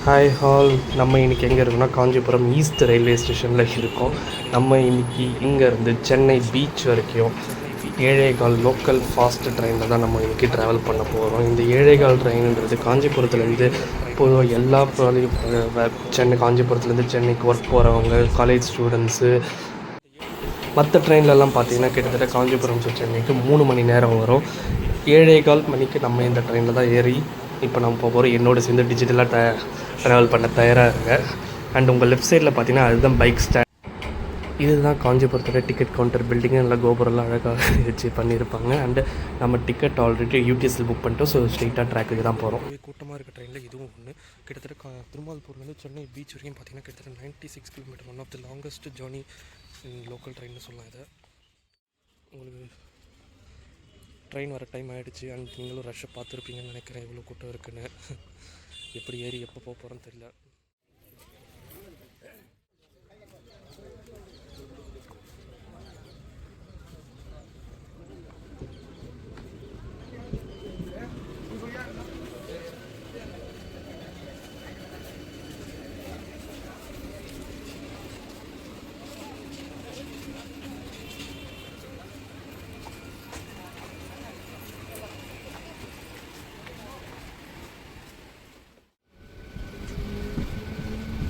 Hi hall. நம்ம இன்றைக்கி எங்கே இருக்கோம்னா காஞ்சிபுரம் ஈஸ்ட் ரயில்வே ஸ்டேஷனில் இருக்கோம். நம்ம இன்றைக்கி இங்கேருந்து சென்னை பீச் வரைக்கும் 7:15 லோக்கல் ஃபாஸ்ட் ட்ரெயினில் தான் நம்ம இன்றைக்கி ட்ராவல் பண்ண போகிறோம். இந்த 7:15 ட்ரெயின்ன்றது காஞ்சிபுரத்துலேருந்து பொதுவாக எல்லா சென்னை காஞ்சிபுரத்துலேருந்து சென்னைக்கு ஒர்க் போகிறவங்க, காலேஜ் ஸ்டூடெண்ட்ஸு, மற்ற ட்ரெயின்லலாம் பார்த்திங்கன்னா கிட்டத்தட்ட காஞ்சிபுரம் டு சென்னைக்கு 3 மணி நேரம் வரும். 7:15 மணிக்கு நம்ம இந்த ட்ரெயினில் தான் ஏறி இப்போ நம்ம போகிறோம். என்னோட சேர்ந்து டிஜிட்டலாக ட்ராவல் பண்ண தயாராக இருங்க. அண்ட் உங்கள் லெஃப்ட் சைடில் பார்த்தீங்கன்னா அதுதான் பைக் ஸ்டாண்ட். இதுதான் காஞ்சிபுரத்தோட டிக்கெட் கவுண்டர் பில்டிங்கு. நல்லா கோபுரம்லாம் அழகாக வச்சு பண்ணியிருப்பாங்க. அண்டு நம்ம டிக்கெட் ஆல்ரெடி யூடிஎஸ்சில் புக் பண்ணிட்டோம். ஸோ ஸ்ட்ரெயிட்டாக ட்ராக்குக்கு தான் போகிறோம். கூட்டமாக இருக்க ட்ரெயினில் இதுவும் ஒன்று. கிட்டத்தட்ட திருமால்பூர்லேருந்து சென்னை பீச் வரைக்கும் பார்த்தீங்கன்னா கிட்டத்தட்ட 96 kilometre. One of the longest journey local ட்ரெயின்னு சொல்லலாம். இதை உங்களுக்கு ட்ரெயின் வர டைம் ஆகிடுச்சு. அண்ட் நீங்களும் ரஷ்ஷை பார்த்துருப்பீங்கன்னு நினைக்கிறேன், எவ்வளோ கூட்டம் இருக்குன்னு. எப்படி ஏறி எப்போ போக போகிறோன்னு தெரியல.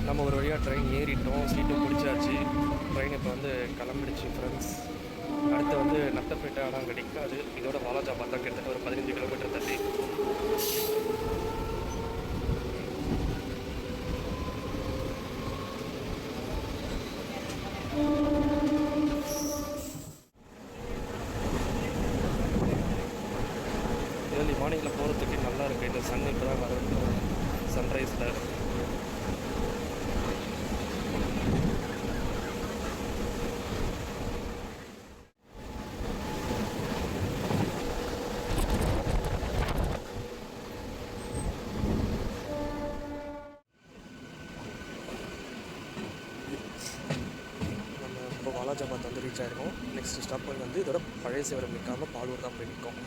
நம்ம ஒரு வழியாக ட்ரெயின் ஏறிட்டோம், சீட்டு பிடிச்சாச்சு. ட்ரெயின் இப்போ கிளம்பிடுச்சு ஃப்ரெண்ட்ஸ். அடுத்து நட்டப்பேட்டை ஆனால் அங்கே நிற்காது. இதோட வாலாஜாபாத் தான் கிட்டத்தட்ட ஒரு 15 கிலோமீட்டர் தள்ளி. ஏர்லி மார்னிங்கில் போகிறதுக்கு நல்லா இருக்குது. இந்த சன் இப்போ தான் வர சன்ரைஸில். இப்போ வாலாஜாபாத் ரீச் ஆகிருக்கோம். நெக்ஸ்ட் ஸ்டாப் இதோட பழைய சிவரம் நிற்காமல் பாலூர் தான் போய் நிற்கும்.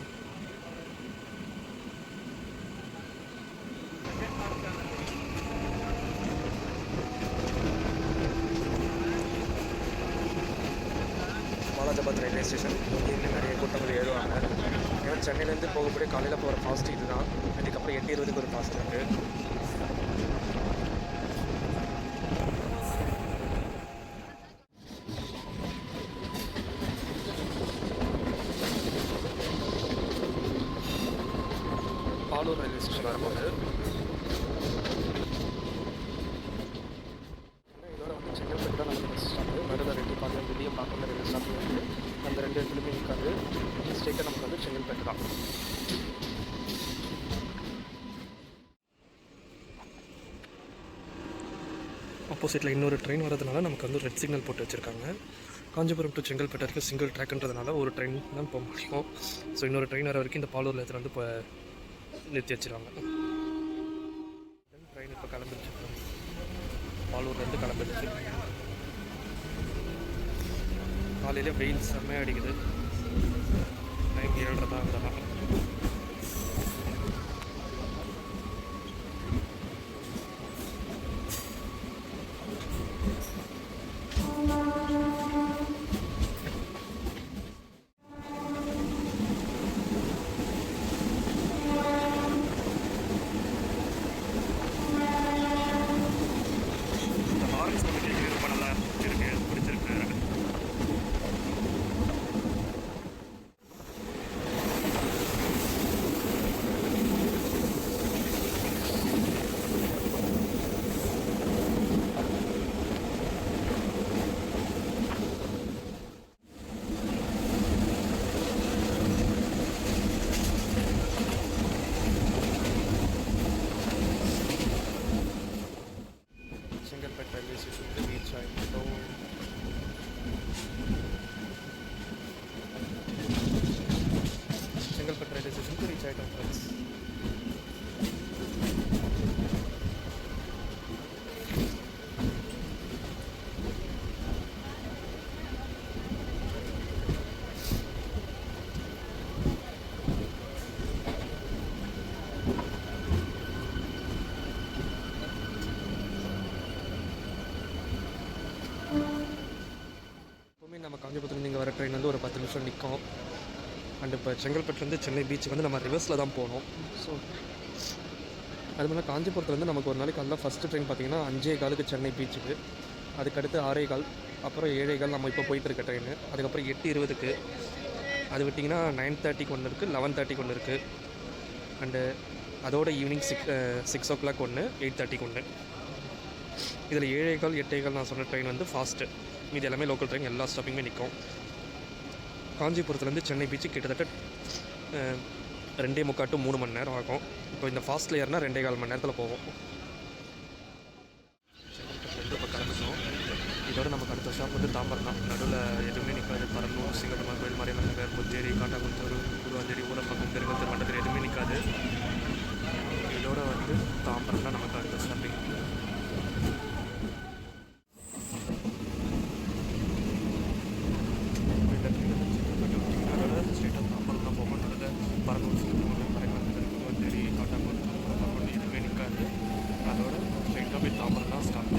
Walajabad railway station. இங்கே நிறைய கூட்டங்கள் ஏறுவாங்க. ஏன்னா சென்னையிலேருந்து போகக்கூடிய காலையில் போகிற ஃபாஸ்ட் இது தான். அதுக்கப்புறம் 8:20க்கு ஒரு ஃபாஸ்ட் இருக்குது. பாலூர் ரயில்வே ஸ்டேஷன் வரும்போது இதோட செங்கல்பட்டு தான் நம்ம பஸ் ஸ்டாப்பு. நடுவில் 2 பார்க்க வெளியே பார்க்க ரயில்வே ஸ்டாப் இருக்குது. அந்த 2 இடத்துலையுமே நிற்காது. ஸ்ட்ரெயிட்டாக நமக்கு செங்கல்பட்டு தான். ஆப்போசிட்டில் இன்னொரு ட்ரெயின் வரதுனால நமக்கு ரெட் சிக்னல் போட்டு வச்சுருக்காங்க. காஞ்சிபுரம் டு செங்கல்பட்டு வரைக்கும் சிங்கிள் ட்ராக்ன்றதுனால ஒரு ட்ரெயின் தான் போக முடியும். ஸோ இன்னொரு ட்ரெயின் வர வரைக்கும் இந்த பாலூரில் எடுத்துகிட்டு இப்போ நிறுத்தி வச்சுருவாங்க. ட்ரெயின் இப்போ கிளம்பிடுச்சு. பாலூர்லேருந்து கிளம்பிடுச்சு. காலையில் வெயில் செம்மையாக அடிக்குது. டைம் 7:30 தான் இருந்தாலும். நிமிஷம் நிற்கும். அண்ட் இப்போ செங்கல்பட்டுலேருந்து சென்னை பீச்சுக்கு வந்து நம்ம ரிவர்ஸில் தான் போகணும். ஸோ அது மாதிரி காஞ்சிபுரத்துலேருந்து நமக்கு ஒரு நாளைக்கு காலையில் ஃபஸ்ட்டு ட்ரெயின் பார்த்திங்கன்னா 5:15க்கு சென்னை பீச்சுக்கு, அதுக்கடுத்து 6:15, அப்புறம் 7:15 நம்ம இப்போ போயிட்டுருக்க ட்ரெயின், அதுக்கப்புறம் 8:20க்கு, அது விட்டிங்கன்னா 9:30க்கு ஒன்று இருக்குது, 11:30க்கு ஒன்று இருக்குது, அண்டு அதோட ஈவினிங் 6 o'clock ஒன்று, 8:30க்கு ஒன்று. இதில் 7:15, 8:15 நான் சொன்ன ட்ரெயின் வந்து ஃபாஸ்ட்டு, மீது எல்லாமே லோக்கல் ட்ரெயின், எல்லா ஸ்டாப்பிங்குமே நிற்கும். காஞ்சிபுரத்துலேருந்து சென்னை பீச்சு கிட்டத்தட்ட 2.25 to 3 மணி நேரம் ஆகும். இப்போ இந்த ஃபாஸ்ட்டில் ஏறினா 2.25 மணி நேரத்தில் போவோம். செங்கல்பட்டுலேருந்து இப்போ கிளம்பிட்டோம். இதோட நமக்கு அடுத்த ஸ்டாப் வந்து தாம்பரம் தான். நடுவில் எதுவுமே நிற்காது. பரலூர், சிங்கப்பெருமாள் கோயில், மறைமலை நகர், புத்தேரி, காட்டாங்குளத்தூர், குருவாஞ்சேரி, ஊரப்பக்கம், பெருங்கத்தூர், மண்டத்தூர் எதுவுமே நிற்காது. இதோட வந்து தாம்பரம் தான் நமக்கு அடுத்த ஸ்டாப்பிங். ஸ்ட்ரெயிட்டாக தாம்பரம் தான் போகும். நடுவில் பரலூர், சிங்கப்பெருமாள், மறைமலை நகர், குருவாஞ்சேரி, காட்டாங்குளத்தூர், ஊரப்பக்கம் எதுவுமே நிற்காது. அதோட ஸ்ட்ரெயிட்டாக போய் தாம்பரம் தான் ஸ்டாப்.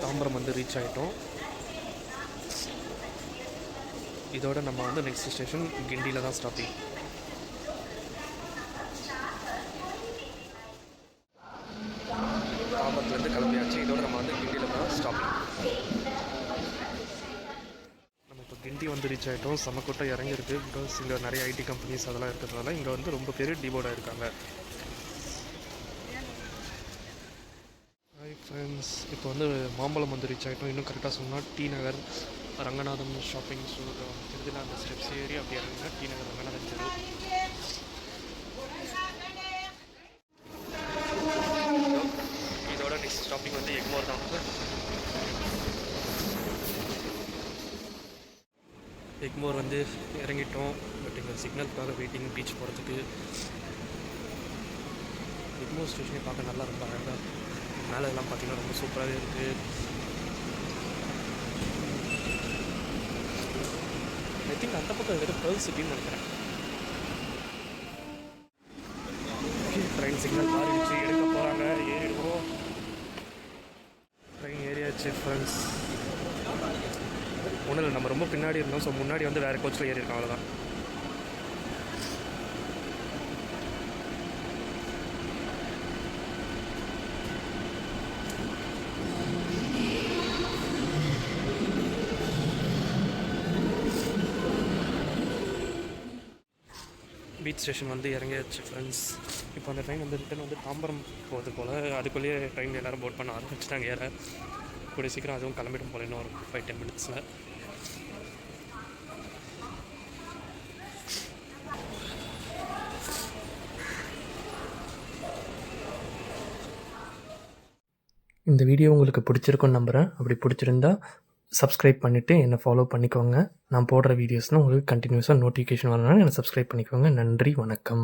தாம்பரம் வந்து ரீச் ஆகிட்டோம். இதோட நம்ம வந்து நெக்ஸ்ட் ஸ்டேஷன் கிண்டியில் தான் ஸ்டாப்பிங். தாம்பரத்துலேருந்து கிளம்பியாச்சு. இதோட நம்ம வந்து கிண்டியில் தான் ஸ்டாப்பிங். நம்ம இப்போ கிண்டி வந்து ரீச் ஆகிட்டோம். செம்மக்கூட்டம் இறங்கியிருக்கு. பிகாஸ் இங்கே நிறைய ஐடி கம்பெனிஸ் அதெல்லாம் இருக்கிறதுனால இங்கே வந்து ரொம்ப பேர் டிபோர்டாக இருக்காங்க. ஹாய் ஃப்ரெண்ட்ஸ், இப்போ வந்து மாம்பழம் வந்து ரீச் ஆகிட்டோம். இன்னும் கரெக்டாக சொன்னால் டி நகர் ரங்கநாதம் ஷாப்பிங் ஸ்டோர் தெரிஞ்சில் அந்த ஸ்டெப்ஸ் ஏறி அப்படி இறங்கினா டி நகர் ரங்கநாதம் தெரு. இதோட நெக்ஸ்ட் ஸ்டாப்பிங் வந்து எக்மோர் தான். எக்மோர் வந்து இறங்கிட்டோம். பட் இங்கே சிக்னலுக்காக வெயிட்டிங் பீச் போகிறதுக்கு. எக்மோர் ஸ்டேஷனே பார்க்க நல்லா ரொம்ப அழகாக, மேலே எல்லாம் பார்த்தீங்கன்னா ரொம்ப சூப்பராகவே இருக்குது. ஐ திங்க் அந்த பக்கம் இருக்கிறது பேர்ல் சிட்டின்னு நினைக்கிறேன். ட்ரெயின் சிக்னல் மாறிடுச்சு, எடுக்க போகிறாங்க, ஏறிடுவோம். Train ஏறியாச்சு friends. ஒன்றும் இல்லை, நம்ம ரொம்ப பின்னாடி இருந்தோம். ஸோ முன்னாடி வந்து வேறு கோச்சில் ஏறி இருக்கோம், அவ்வளோதான். பீச் ஸ்டேஷன் வந்து இறங்கியாச்சு ஃப்ரெண்ட்ஸ். இப்போ அந்த ட்ரெயின் வந்து ரிட்டன் வந்து தாம்பரம் போகிறது போல். அதுக்குள்ளேயே ட்ரெயின் எல்லோரும் போட் பண்ண ஆரம்பிச்சிட்டாங்க. ஏற கூடிய சீக்கிரம் அதுவும் கிளம்பிடும் போல, இன்னும் ஒரு 5-10 minutes. இந்த வீடியோ உங்களுக்கு பிடிச்சிருக்குன்னு நம்புகிறேன். அப்படி பிடிச்சிருந்தா சப்ஸ்கிரைப் பண்ணிவிட்டு என்னை ஃபாலோ பண்ணிக்கோங்க. நான் போடுற வீடியோஸ்னால் உங்களுக்கு கண்டினியூஸாக நோட்டிஃபிகேஷன் வரணும்னா என்னை சப்ஸ்கிரைப் பண்ணிக்கோங்க. நன்றி, வணக்கம்.